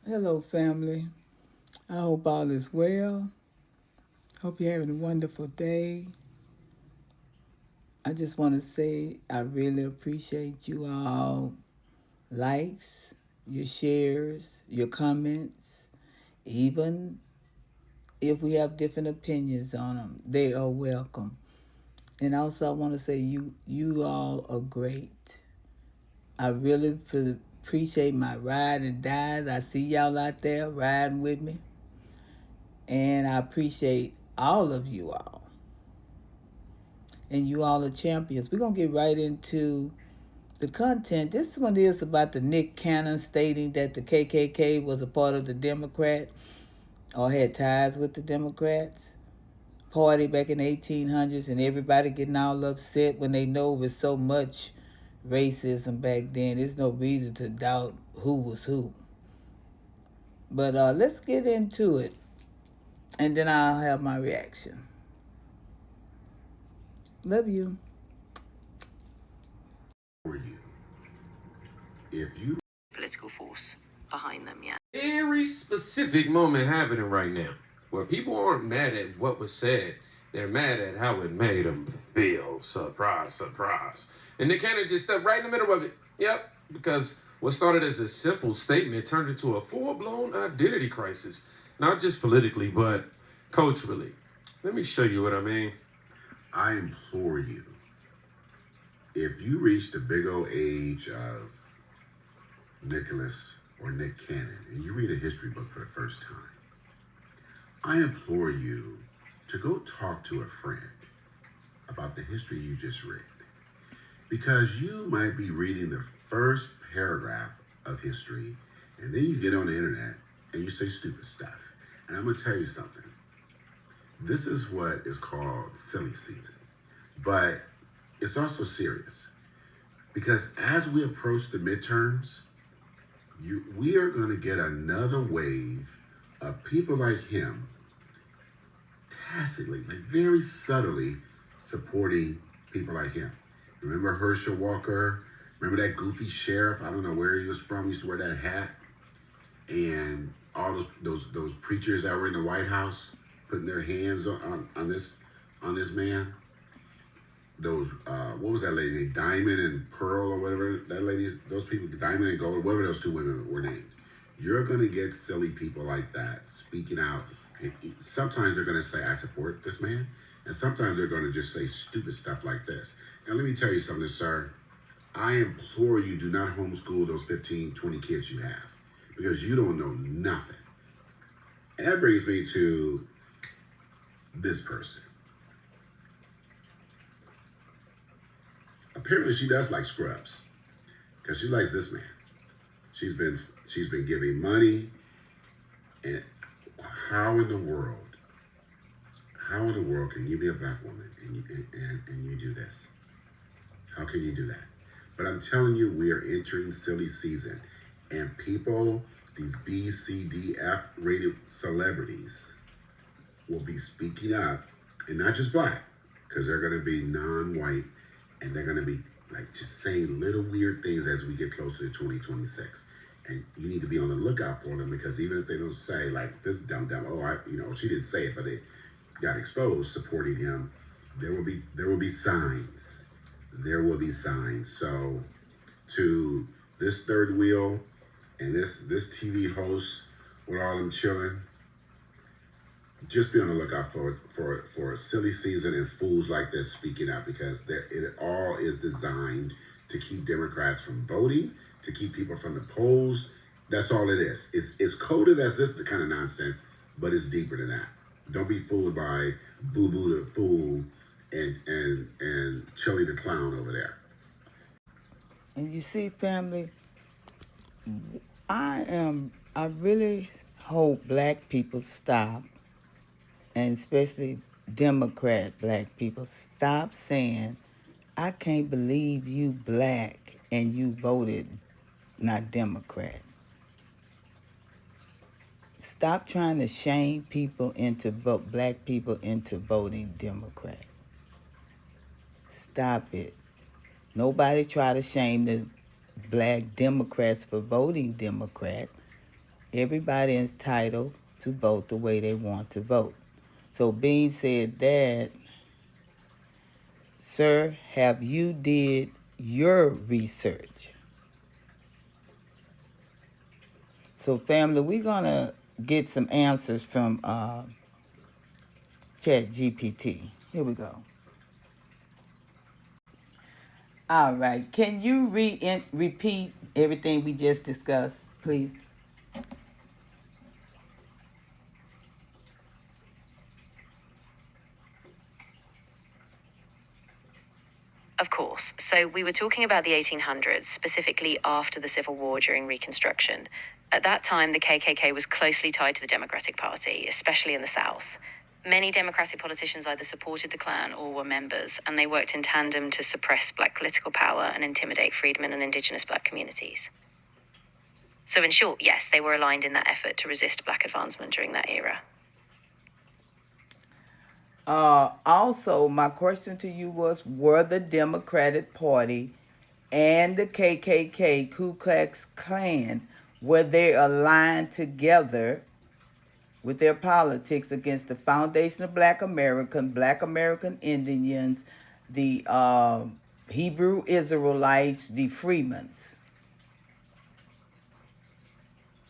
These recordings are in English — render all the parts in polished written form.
Hello, family. I hope all is well. Hope you're having a wonderful day. I just want to say I really appreciate you all likes, your shares, your comments, even if we have different opinions on them. They are welcome. And also, I want to say you all are great. I really appreciate my ride and dies. I see y'all out there riding with me, and I appreciate all of you all. And you all are champions. We're going to get right into the content. This one is about the Nick Cannon stating that the KKK was a part of the Democrat or had ties with the Democrats party back in the 1800s, and everybody getting all upset when they know with so much racism back then. There's no reason to doubt who was who. But let's get into it, and then I'll have my reaction. Love you. For you. If you political force behind them, yeah. Very specific moment happening right now where people aren't mad at what was said. They're mad at how it made them feel. Surprise, surprise. And Nick Cannon just stepped right in the middle of it. Yep, because what started as a simple statement turned into a full-blown identity crisis. Not just politically, but culturally. Let me show you what I mean. I implore you, if you reach the big old age of Nicholas or Nick Cannon and you read a history book for the first time, I implore you to go talk to a friend about the history you just read. Because you might be reading the first paragraph of history and then you get on the internet and you say stupid stuff. And I'm going to tell you something. This is what is called silly season. But it's also serious. Because as we approach the midterms, we are going to get another wave of people like him tacitly, like very subtly supporting people like him. Remember Herschel Walker? Remember that goofy sheriff? I don't know where he was from. He used to wear that hat. And all those preachers that were in the White House putting their hands on this man. Those what was that lady named? Diamond and Pearl or whatever that lady's. Those people, Diamond and Gold, whatever those two women were named. You're gonna get silly people like that speaking out. And sometimes they're gonna say, "I support this man," and sometimes they're gonna just say stupid stuff like this. And let me tell you something, sir. I implore you, do not homeschool those 15, 20 kids you have, because you don't know nothing. And that brings me to this person. Apparently she does like Scrubs, because she likes this man. She's been giving money, and how in the world can you be a black woman and you do this? How can you do that? But I'm telling you, we are entering silly season, and people, these B, C, D, F rated celebrities will be speaking up, and not just black, because they're going to be non-white, and they're going to be like just saying little weird things as we get closer to 2026. And you need to be on the lookout for them, because even if they don't say like this dumb, she didn't say it, but they got exposed supporting him, there will be signs. There will be signs. So to this third wheel and this TV host with all them chilling, just be on the lookout for a silly season and fools like this speaking out, because it all is designed to keep Democrats from voting, to keep people from the polls. That's all it is. It's coded as this kind of nonsense, but it's deeper than that. Don't be fooled by Boo Boo the Fool and Chili the Clown over there. And you see, family, I really hope black people stop, and especially Democrat black people, stop saying, I can't believe you black and you voted not Democrat. Stop trying to shame people black people into voting Democrat. Stop it. Nobody try to shame the black Democrats for voting Democrat. Everybody is entitled to vote the way they want to vote. So being said that, sir, have you did your research? So family, we're gonna get some answers from Chat GPT. Here we go. All right. Can you repeat everything we just discussed, please? Of course. So we were talking about the 1800s, specifically after the Civil War during Reconstruction. At that time, the KKK was closely tied to the Democratic Party, especially in the South. Many Democratic politicians either supported the Klan or were members, and they worked in tandem to suppress black political power and intimidate freedmen and indigenous black communities. So in short, yes, they were aligned in that effort to resist black advancement during that era. Also, my question to you was, were the Democratic Party and the KKK, Ku Klux Klan, were they aligned together with their politics against the foundation of Black American Indians, the Hebrew Israelites, the Freemans?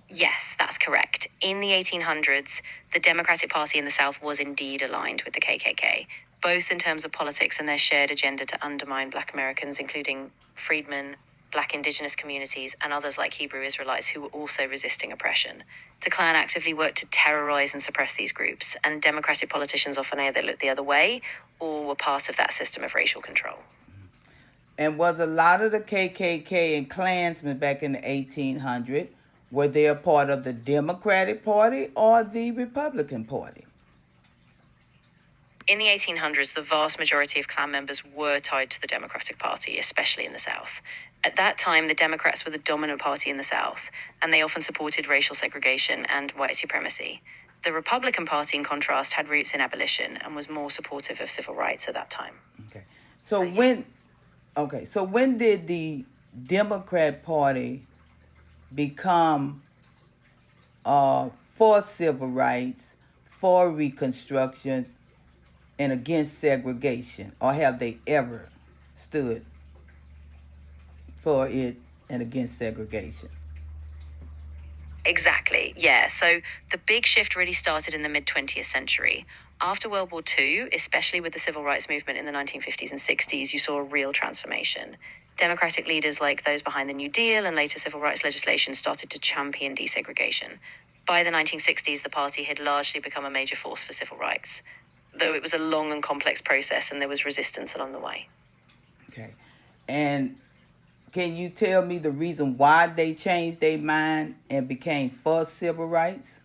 Yes, that's correct. In the 1800s, the Democratic Party in the South was indeed aligned with the KKK, both in terms of politics and their shared agenda to undermine black Americans, including freedmen, black indigenous communities, and others like Hebrew Israelites who were also resisting oppression. The Klan actively worked to terrorize and suppress these groups, and Democratic politicians often either looked the other way or were part of that system of racial control. And was a lot of the KKK and Klansmen back in the 1800s, were they a part of the Democratic Party or the Republican Party? In the 1800s, the vast majority of Klan members were tied to the Democratic Party, especially in the South. At that time, the Democrats were the dominant party in the South, and they often supported racial segregation and white supremacy. The Republican Party, in contrast, had roots in abolition and was more supportive of civil rights at that time. Okay. So when did the Democrat Party become for civil rights, for Reconstruction, and against segregation? Or have they ever stood for it and against segregation? Exactly, yeah. So the big shift really started in the mid-20th century. After World War II, especially with the civil rights movement in the 1950s and 60s, you saw a real transformation. Democratic leaders like those behind the New Deal and later civil rights legislation started to champion desegregation. By the 1960s, the party had largely become a major force for civil rights, though it was a long and complex process and there was resistance along the way. Okay. And can you tell me the reason why they changed their mind and became for civil rights?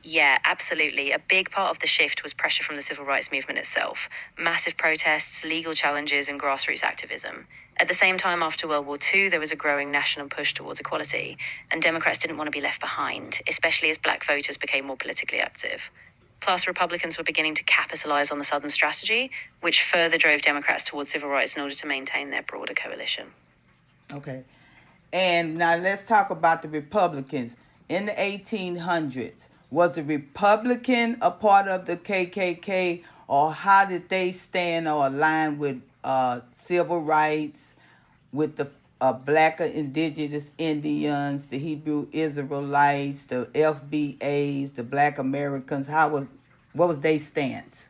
Yeah, absolutely. A big part of the shift was pressure from the civil rights movement itself. Massive protests, legal challenges, and grassroots activism. At the same time, after World War II, there was a growing national push towards equality, and Democrats didn't want to be left behind, especially as black voters became more politically active. Plus, Republicans were beginning to capitalize on the Southern strategy, which further drove Democrats towards civil rights in order to maintain their broader coalition. Okay. And now let's talk about the Republicans. In the 1800s, was the Republican a part of the KKK, or how did they stand or align with civil rights, with the black indigenous Indians, the Hebrew Israelites, the FBAs, the Black Americans? What was their stance?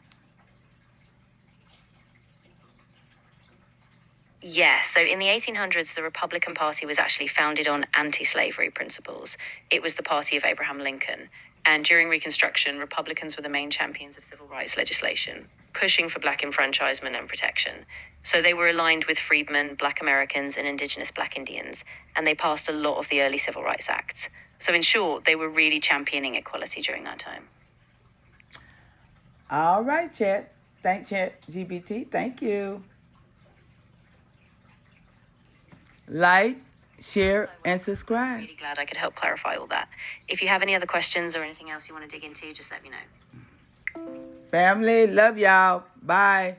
Yeah, so in the 1800s, the Republican Party was actually founded on anti-slavery principles. It was the party of Abraham Lincoln. And during Reconstruction, Republicans were the main champions of civil rights legislation, pushing for black enfranchisement and protection. So they were aligned with freedmen, black Americans, and indigenous black Indians, and they passed a lot of the early civil rights acts. So in short, they were really championing equality during that time. All right, Chat. Thanks, Chat GPT. Thank you. Like, share, and subscribe. Really glad I could help clarify all that. If you have any other questions or anything else you want to dig into, just let me know. Family, love y'all. Bye.